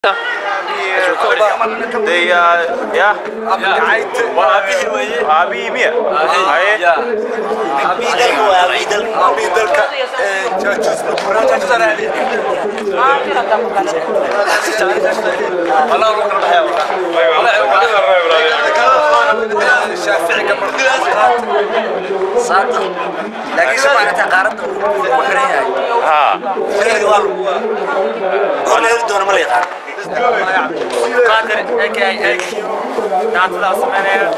They yeah. Abi Mia. قادر اكي تعطلا سمعنا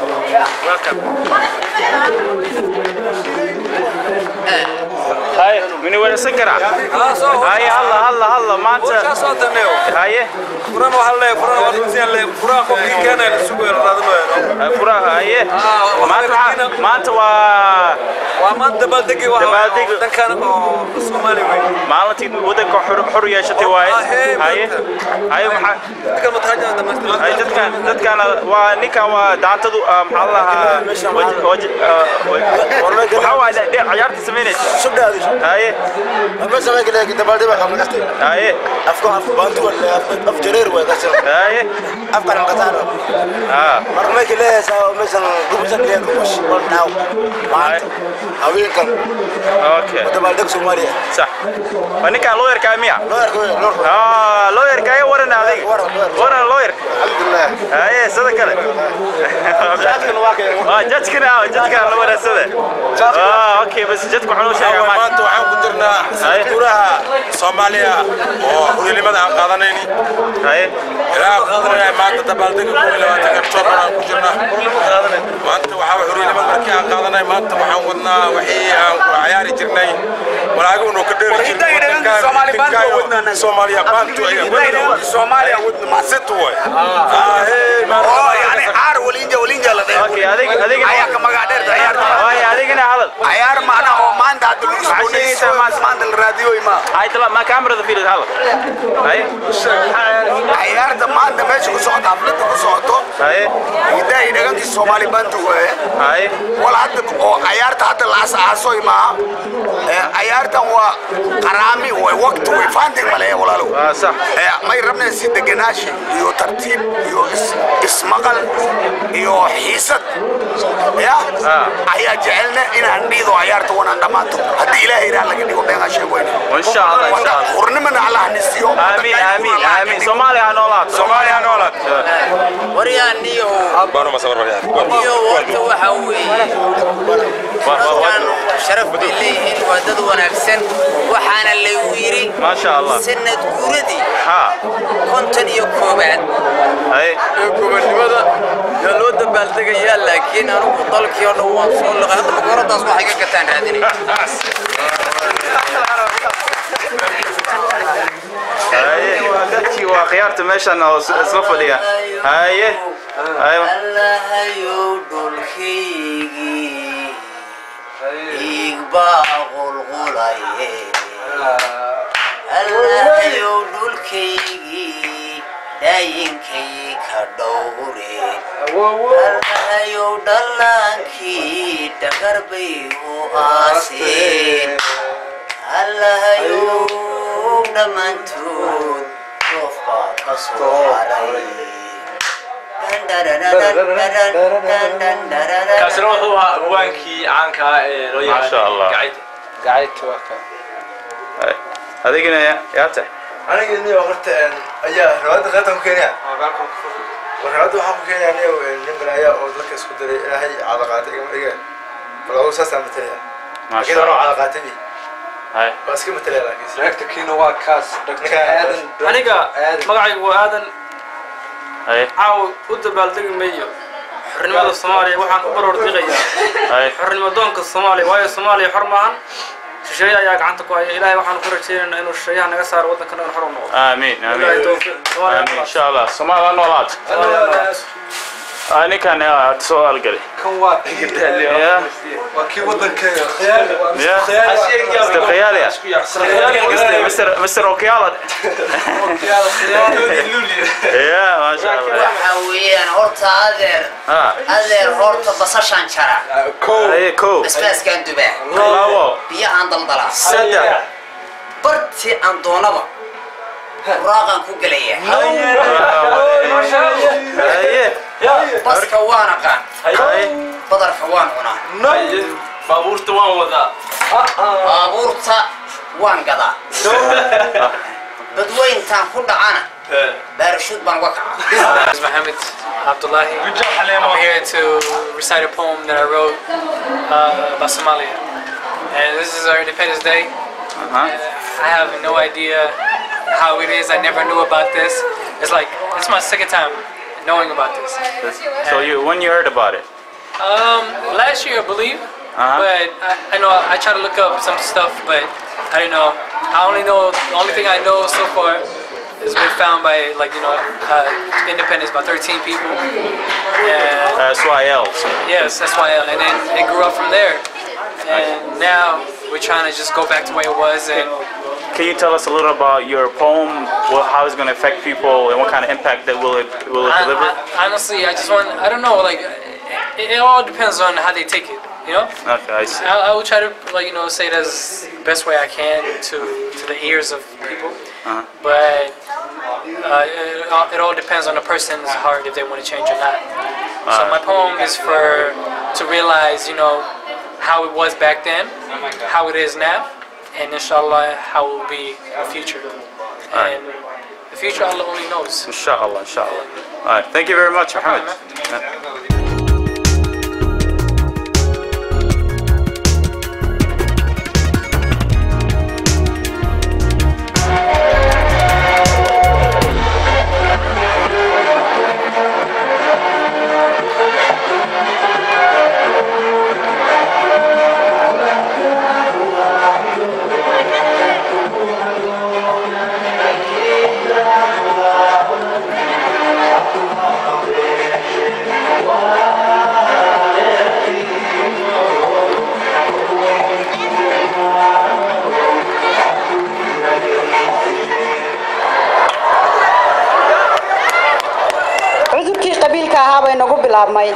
ويلكم هاي من وين سكرة هاي الله ما انت هاي فران وحلا فران وخمسين لي فران قبل كان السوق الرادنا فران هاي ما انت وما انت بلدك وما كان الصومالي ما انت ودك حرية شتي واي هاي كان متهاجم هاي dadkan waa ninka waa daantadu maxallaha waxa waa ciyaarta sameynaysa sugaadi haye ama sameeyay dabaalde waxa ma qastay haye afku bantu wala af jareer waa ka soo haye afkan qataan marmay kileesa meeshan gubsan leen kush walnaaw maanta haweenkan okay dabaalde Soomaaliya sax wanika lawyer kaamiya lawyer kaay waran adiga waran lawyer alhamdulillah haye sida kale jadkan waa kee jadkan la wanaasada okay bas jadku xuloo sheegay maanta waxaan ku jirnaa kuraha Soomaaliya oo xulimada aan qaadanayni haye ilaa qaadanay maanta dabaaldega ku ilaawata October aan ku jirnaa maanta waxa xulimada markii aan qaadanay maanta waxaan wadnaa wixii aan ku ciyaari jirnay walaagu inuu ka dheer jirnay Soomaaliya bantu Soomaaliya wadna ma situ way يعني عار ولينجا لا اوكي هذيك عيار كما قاعد عيار هذيك انا هذا عيار معنا او ما عند الدروس ما عند الراديو ما هاي طلع ما كاميرا في هذا هاي عيار ده ما عند ماشي كسوت عفلت كسوتو هاي يدا يدغن الصومالي بنتو هاي ولا حد عيار تحت العصاصوي ما عيار ده هو قرامي ووقت وفاندين ولا ولا صح ما يربنا سيد دغناشي يو ترتيب يو اسمقل يو حيسد يا ايا جعلنا ان عنديدو عيارته وانا دمانتو هدي الهي را لغا ديغو بيغا شيغوين ان شاء الله ورنمنا على نسيو امين سوماليا نولات وريانيو بانو مسبر نيو waxa weey شرف لي ودد wanaagsan waxaana la yiri ma sha Allah sanad guuradi konton iyo koobaad ay gobonimada yaa loo dabaaldegaya laakiin anigu dalkii oo dhan waan soo laqay hadda boqoradaas waxay ka gataan raadinay ay dadkii waa qiyaarta meeshan oo isla fadhiya haye allahayo dhulkaygi igbaqul qulaye allahayo dhulkaygi daayinkay ka dhowre allahayo dhalankii dhagarbay u aaseen allahayo dhammaantood qofka ka soo haray كسر هو وانكي عنك ما شاء الله قاعد توكل هذيك يا تح انا قلني وقت ايا رواد غتم كينيا قالكم ورواد waxaan ku keenay nin balaya oo dadka isku diray ilaahay calaqaatay iga balaw saasaan matala ma sha Allah calaqaatay hay bas ka matala laakiin reegta kiino waa kaas dadka aadan aniga magacaygu waa aadan هاي عاو ودبالدق ميو حرنimada Soomaaliya waxaan u baroor diqayaa hay xornimadoonka Soomaaliya waayo Soomaaliya xormaan shisheeya ayaa gacanta ku haya ilaahay waxaan ku rajaynaynaa inuu shisheeyaha naga saaro wadanka naga xor noqdo aamin insha Allah Soomaaliya noolaad أنا كان سؤال قلي كم واحد يا وكي ودن خيال يا خيال يا مستر أوكيالا يا ما شاء الله حويان هرت أذر هرت بصشان شرع كو اسمه كان دبي بيا عند الضلع سدا برتي عند دونبا راقا كوكلية bariiska waan aqaan badarka waan cunaa baabuurta waan wadaa baabuurta waan gadaa dadweyntaan ku dhacana بارشوت بانوكا. This is Mohammed Abdullahi. I'm here to recite a poem that I wrote about Somalia. And this is our Independence Day. I have no idea how it is. I never knew about this. It's my second time knowing about this. So when you heard about it? Last year, I believe. But I know I tried to look up some stuff, but I don't know. I only know the only thing I know so far. It's been found by independence by 13 people. SYL. Yes, SYL, and then it grew up from there. And now we're trying to just go back to where it was. And can you tell us a little about your poem? How it's going to affect people, and what kind of impact that will it deliver? Honestly, I don't know. It all depends on how they take it. You know? Okay, I see. I will try to say it as best way I can to the ears of people. But it all depends on the person's heart if they want to change or not. So my poem is to realize, how it was back then, how it is now, and inshallah how it will be in the future. And the future Allah only knows. Inshallah, inshallah. All right, thank you very much, Mohammed. cudurkii qabiilka ahaa bay nagu bilaabmay